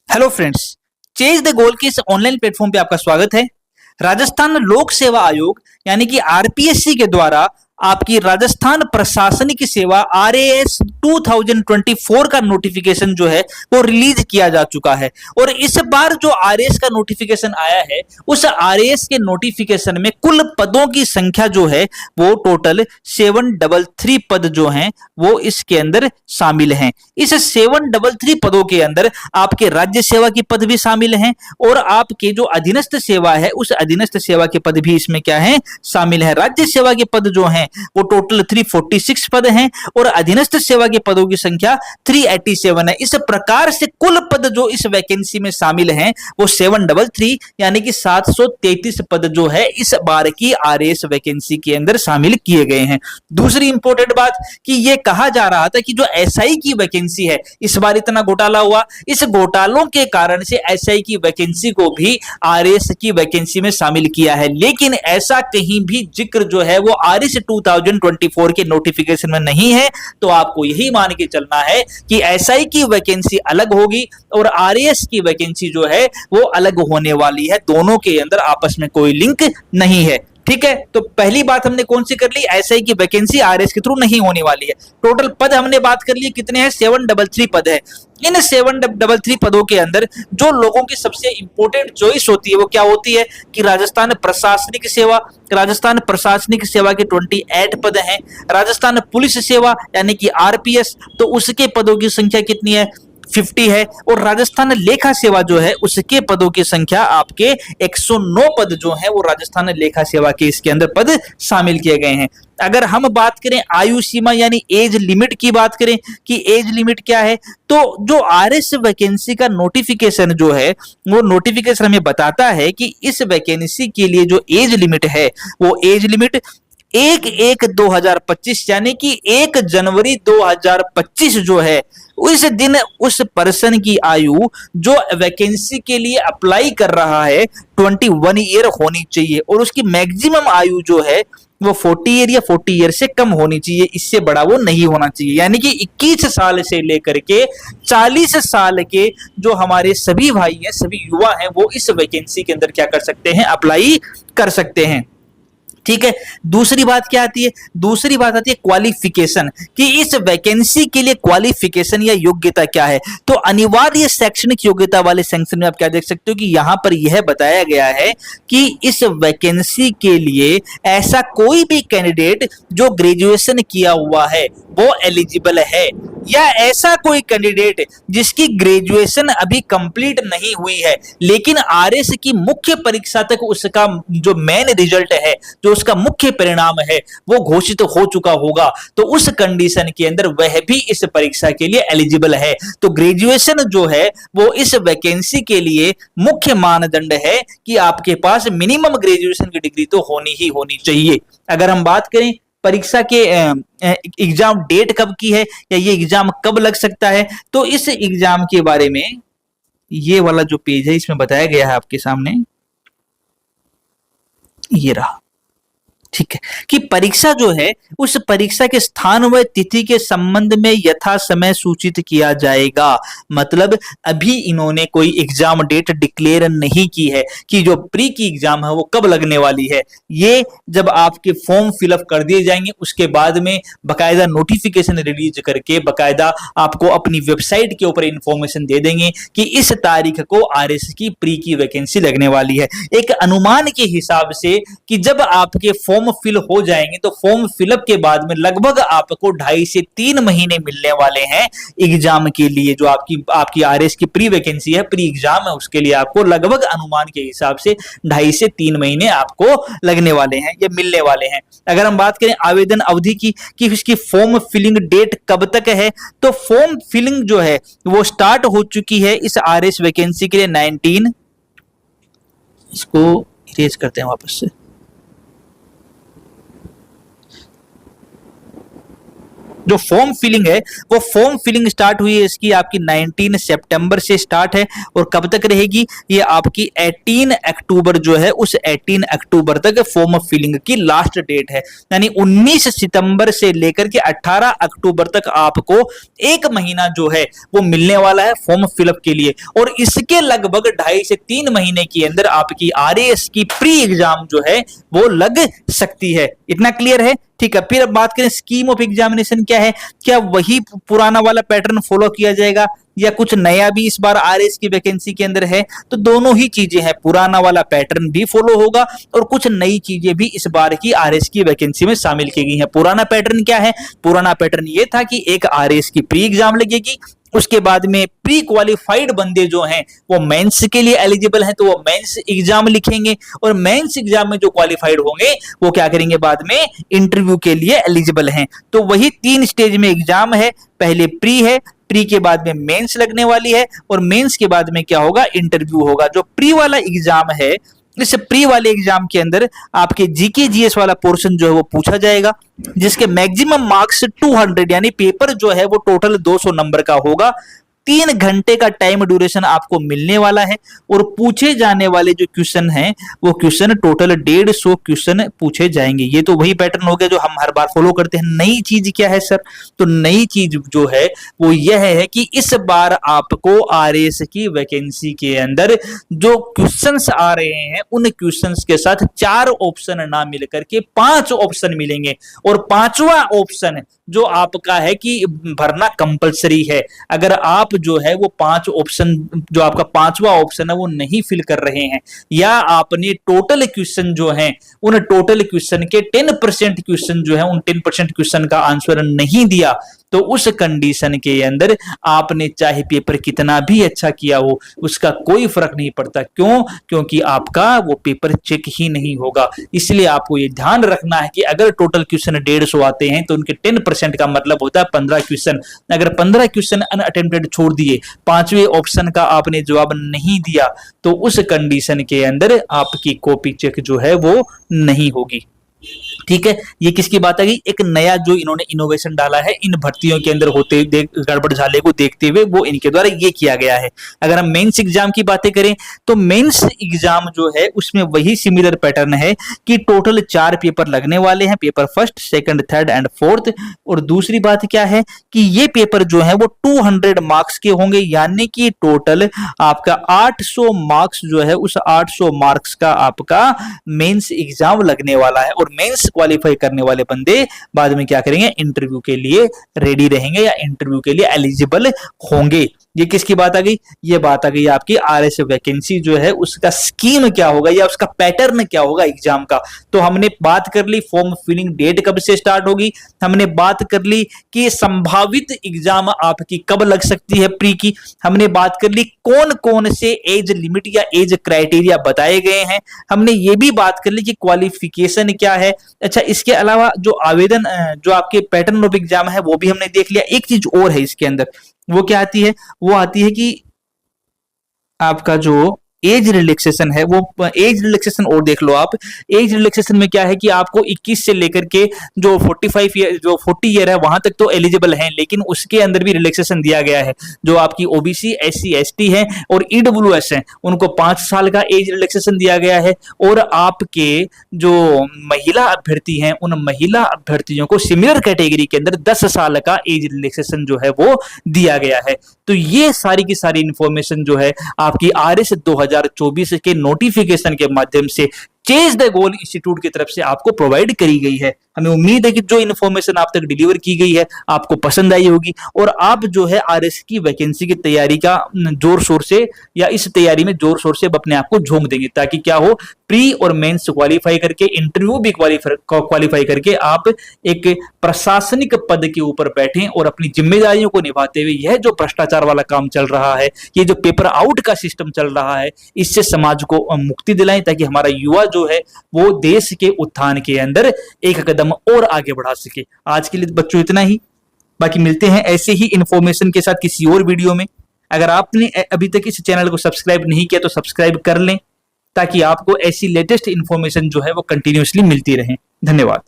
Hello friends, chase the goal के इस online platform पे आपका स्वागत है। राजस्थान लोक सेवा आयोग यानी कि आरपीएससी के द्वारा आपकी राजस्थान प्रशासनिक सेवा आरएएस 2024 का नोटिफिकेशन जो है वो रिलीज किया जा चुका है। और इस बार जो आरएएस का नोटिफिकेशन आया है, उस आरएएस के नोटिफिकेशन में कुल पदों की संख्या जो है वो टोटल 733 पद जो हैं वो इसके अंदर शामिल हैं। इस 733 पदों के अंदर आपके राज्य सेवा के पद भी शामिल हैं और आपके जो अधीनस्थ सेवा है उस अधीनस्थ सेवा के पद भी इसमें क्या है, शामिल है। राज्य सेवा के पद जो हैं वो टोटल 346 पद हैं और अधीनस्थ सेवा के पदों की संख्या 387 है। इस प्रकार से कुल पद जो इस वैकेंसी में शामिल हैं वो 733 यानी कि 733 पद जो है इस बार की आरएएस वैकेंसी के अंदर शामिल किए गए हैं। दूसरी इंपॉर्टेंट बात कि ये कहा जा रहा था कि जो एसआई की वैकेंसी है, इस बार इतना घोटाला हुआ, इस घोटालों के कारण से एसआई की वैकेंसी को भी आरएएस की वैकेंसी में शामिल किया है, लेकिन ऐसा कहीं भी जिक्र जो है वो आरएएस 2024 के नोटिफिकेशन में नहीं है। तो आपको यही मान के चलना है कि एसआई की वैकेंसी अलग होगी और आरएएस की वैकेंसी जो है वो अलग होने वाली है। दोनों के अंदर आपस में कोई लिंक नहीं है। ठीक है, तो पहली बात हमने कौन सी कर ली, एसआई की वैकेंसी आरएएस के थ्रू नहीं होने वाली है। टोटल पद हमने बात कर ली, कितने हैं, 733 पद है। इन 733 पदों के अंदर जो लोगों की सबसे इंपॉर्टेंट चॉइस होती है वो क्या होती है कि राजस्थान प्रशासनिक सेवा, राजस्थान प्रशासनिक सेवा के 28 पद हैं। राजस्थान पुलिस सेवा यानी कि आरपीएस, तो उसके पदों की संख्या कितनी है, 50 है। और राजस्थान लेखा सेवा जो है उसके पदों की संख्या आपके 109 पद जो है वो राजस्थान लेखा सेवा के इसके अंदर पद शामिल किए गए हैं। अगर हम बात करें आयु सीमा यानी एज लिमिट की बात करें कि एज लिमिट क्या है, तो जो आरएस वैकेंसी का नोटिफिकेशन जो है वो नोटिफिकेशन हमें बताता है कि इस वैकेंसी के लिए जो एज लिमिट है वो एज लिमिट 1/1/2025 यानी कि 1 जनवरी 2025 जो है उस दिन उस पर्सन की आयु जो वैकेंसी के लिए अप्लाई कर रहा है 21 ईयर होनी चाहिए और उसकी मैक्सिमम आयु जो है वो 40 ईयर या 40 ईयर से कम होनी चाहिए, इससे बड़ा वो नहीं होना चाहिए। यानी कि 21 साल से लेकर के 40 साल के जो हमारे सभी भाई हैं, सभी युवा हैं, वो इस वैकेंसी के अंदर क्या कर सकते हैं, अप्लाई कर सकते हैं। ठीक है, दूसरी बात क्या आती है, दूसरी बात आती है क्वालिफिकेशन कि इस वैकेंसी के लिए क्वालिफिकेशन या योग्यता क्या है। तो अनिवार्य शैक्षणिक योग्यता वाले सेक्शन में आप क्या देख सकते हो कि यहां पर यह बताया गया है कि इस वैकेंसी के लिए ऐसा कोई भी कैंडिडेट जो ग्रेजुएशन किया हुआ है वो एलिजिबल है, या ऐसा कोई कैंडिडेट जिसकी ग्रेजुएशन अभी कंप्लीट नहीं हुई है लेकिन आरएस की मुख्य परीक्षा तक उसका जो मेन रिजल्ट है, जो उसका मुख्य परिणाम है वो घोषित हो चुका होगा, तो उस कंडीशन के अंदर वह भी इस परीक्षा के लिए एलिजिबल है। तो ग्रेजुएशन जो है वो इस वैकेंसी के लिए मुख्य मानदंड है कि आपके पास मिनिमम ग्रेजुएशन की डिग्री तो होनी ही होनी चाहिए। अगर हम बात करें परीक्षा के एग्जाम डेट कब की है या ये एग्जाम कब लग सकता है, तो इस एग्जाम के बारे में ये वाला जो पेज है इसमें बताया गया है आपके सामने, ये रहा। ठीक है, कि परीक्षा जो है उस परीक्षा के स्थान व तिथि के संबंध में यथा समय सूचित किया जाएगा। मतलब अभी इन्होंने कोई एग्जाम डेट डिक्लेयर नहीं की है कि जो प्री की एग्जाम है वो कब लगने वाली है। ये जब आपके फॉर्म फिलअप कर दिए जाएंगे उसके बाद में बकायदा नोटिफिकेशन रिलीज करके बकायदा आपको अपनी वेबसाइट के ऊपर इंफॉर्मेशन दे देंगे कि इस तारीख को आरएस की प्री की वैकेंसी लगने वाली है। एक अनुमान के हिसाब से कि जब आपके फॉर्म फिल हो जाएंगे तो फॉर्म फिलअप के बाद में लगभग आपको 2.5 से 3 महीने मिलने वाले हैं एग्जाम के लिए। जो आपकी आरएस की प्री वैकेंसी है, प्री एग्जाम है, उसके लिए आपको लगभग अनुमान के हिसाब से 2.5 से 3 महीने आपको लगने वाले हैं, ये मिलने वाले हैं। अगर हम बात करें आवेदन अवधि की कि इसकी फॉर्म फिलिंग डेट कब तक है, तो फॉर्म फिलिंग जो है वो स्टार्ट हो चुकी है इस आरएस वैकेंसी के लिए 19, इसको इरेज करते हैं वापस से, जो फॉर्म फिलिंग है वो फॉर्म फिलिंग स्टार्ट हुई है इसकी आपकी 19 सितंबर से स्टार्ट है और कब तक रहेगी, ये आपकी 18 अक्टूबर जो है उस 18 अक्टूबर तक फॉर्म फिलिंग की लास्ट डेट है। यानी 19 सितंबर से लेकर के 18 अक्टूबर तक आपको एक महीना जो है वो मिलने वाला है फॉर्म फिलअप के लिए, और इसके लगभग 2.5 से 3 महीने के अंदर आपकी आरएएस की प्री एग्जाम जो है वो लग सकती है। इतना क्लियर है? ठीक है, फिर अब बात करें स्कीम ऑफ एग्जामिनेशन क्या है, क्या वही पुराना वाला पैटर्न फॉलो किया जाएगा या कुछ नया भी इस बार आरएएस की वैकेंसी के अंदर है? तो दोनों ही चीजें हैं, पुराना वाला पैटर्न भी फॉलो होगा और कुछ नई चीजें भी इस बार की आरएएस की वैकेंसी में शामिल की गई हैं। पुराना पैटर्न क्या है? पुराना पैटर्न ये था कि एक आरएएस की प्री एग्जाम लगेगी, उसके बाद में प्री क्वालिफाइड बंदे जो हैं वो मेंस के लिए एलिजिबल हैं तो वो मेंस एग्जाम लिखेंगे, और मेंस एग्जाम में जो क्वालिफाइड होंगे वो क्या करेंगे, बाद में इंटरव्यू के लिए एलिजिबल हैं। तो वही 3 स्टेज में एग्जाम है, पहले प्री है, प्री के बाद में मेंस लगने वाली है, और मेंस के बाद में क्या होगा, इंटरव्यू होगा। जो प्री वाला एग्जाम है, इस प्री वाले एग्जाम के अंदर आपके जीके जीएस वाला पोर्शन जो है वो पूछा जाएगा, जिसके मैक्सिमम मार्क्स 200 यानी पेपर जो है वो टोटल 200 नंबर का होगा। 3 घंटे का टाइम ड्यूरेशन आपको मिलने वाला है, और पूछे जाने वाले जो क्वेश्चन हैं वो क्वेश्चन टोटल 150 क्वेश्चन पूछे जाएंगे। ये तो वही पैटर्न हो गया जो हम हर बार फॉलो करते हैं। नई चीज क्या है सर? तो नई चीज जो है वो यह है कि इस बार आपको आरएएस की वैकेंसी के अंदर जो क्वेश्चंस आ रहे हैं उन क्वेश्चंस के साथ 4 ऑप्शन ना मिलकर के 5 ऑप्शन मिलेंगे, और 5वां ऑप्शन जो आपका है कि भरना कंपलसरी है। अगर आप जो है वो 5 ऑप्शन, जो आपका 5वां ऑप्शन है वो नहीं फिल कर रहे हैं, या आपने टोटल क्वेश्चन जो है उन टोटल क्वेश्चन के 10% क्वेश्चन जो है उन 10% क्वेश्चन का आंसर नहीं दिया, तो उस कंडीशन के अंदर आपने चाहे पेपर कितना भी अच्छा किया हो उसका कोई फर्क नहीं पड़ता। क्यों? क्योंकि आपका वो पेपर चेक ही नहीं होगा। इसलिए आपको ये ध्यान रखना है कि अगर टोटल क्वेश्चन 150 आते हैं तो उनके 10% का मतलब होता है 15 क्वेश्चन। अगर 15 क्वेश्चन अनअटेम्प्टेड छोड़ दिए, 5वें ऑप्शन का आपने जवाब नहीं दिया, तो उस कंडीशन के अंदर आपकी कॉपी चेक जो है वो नहीं होगी। ठीक है, ये किसकी बात आ गई? एक नया जो इन्होंने इनोवेशन डाला है इन भर्तियों के अंदर होते गड़बड़ झाले को देखते हुए, वो इनके द्वारा ये किया गया है। अगर हम मेंस एग्जाम की बातें करें तो मेंस एग्जाम जो है उसमें वही सिमिलर पैटर्न है कि टोटल 4 पेपर लगने वाले हैं, paper first, second, third and fourth. और दूसरी बात क्या है कि ये पेपर जो है वो 200 मार्क्स के होंगे, यानी कि टोटल आपका 800 मार्क्स जो है उस 800 मार्क्स का आपका मेंस एग्जाम लगने वाला है। और मेंस क्वालिफाई करने वाले बंदे बाद में क्या करेंगे, इंटरव्यू के लिए रेडी रहेंगे या इंटरव्यू के लिए एलिजिबल होंगे। ये किसकी बात आ गई? ये बात आ गई आपकी आरएस वैकेंसी जो है उसका स्कीम क्या होगा या उसका पैटर्न क्या होगा एग्जाम का। तो हमने बात कर ली फॉर्म फिलिंग डेट कब से स्टार्ट होगी, हमने बात कर ली कि संभावित एग्जाम आपकी कब लग सकती है प्री की, हमने बात कर ली कौन कौन से एज लिमिट या एज क्राइटेरिया बताए गए हैं, हमने ये भी बात कर ली कि क्वालिफिकेशन क्या है। अच्छा, इसके अलावा जो आवेदन जो आपके पैटर्न ऑफ एग्जाम है वो भी हमने देख लिया। एक चीज और है इसके अंदर, वो क्या आती है? वो आती है कि आपका जो एज रिलैक्सेशन है, वो एज रिलैक्सेशन और देख लो आप। एज रिलैक्सेशन में क्या है कि आपको 21 से लेकर के जो 45 ईयर, जो 40 ईयर है वहां तक तो एलिजिबल हैं, लेकिन उसके अंदर भी रिलैक्सेशन दिया गया है। जो आपकी ओबीसी, एससी, एसटी है और ईडब्ल्यूएस है उनको 5 साल का एज रिलैक्सेशन दिया गया है। और आपके जो महिला अभ्यर्थी हैं उन महिला अभ्यर्थियों को सिमिलर कैटेगरी के अंदर 10 साल का एज रिलैक्सेशन जो है वो दिया गया है। तो ये सारी की सारी इंफॉर्मेशन जो है आपकी आरएस 2024 के नोटिफिकेशन के माध्यम से चेज द गोल इंस्टीट्यूट की तरफ से आपको प्रोवाइड करी गई है। हमें उम्मीद है कि जो इन्फॉर्मेशन आप तक डिलीवर की गई है आपको पसंद आई होगी, और आप जो है आरएस की वैकेंसी की तैयारी का जोर शोर से या इस तैयारी में जोर शोर से अपने आप को झोंक देंगे, ताकि क्या हो, प्री और मेंस क्वालिफाई करके, इंटरव्यू भी क्वालिफाई करके आप एक प्रशासनिक पद के ऊपर बैठें और अपनी जिम्मेदारियों को निभाते हुए यह जो भ्रष्टाचार वाला काम चल रहा है, ये जो पेपर आउट का सिस्टम चल रहा है, इससे समाज को मुक्ति दिलाएं, ताकि हमारा युवा जो है वो देश के उत्थान के अंदर एक कदम और आगे बढ़ा सके। आज के लिए बच्चों इतना ही, बाकी मिलते हैं ऐसे ही इंफॉर्मेशन के साथ किसी और वीडियो में। अगर आपने अभी तक इस चैनल को सब्सक्राइब नहीं किया तो सब्सक्राइब कर लें, ताकि आपको ऐसी लेटेस्ट इंफॉर्मेशन जो है वो कंटिन्यूअसली मिलती रहे। धन्यवाद।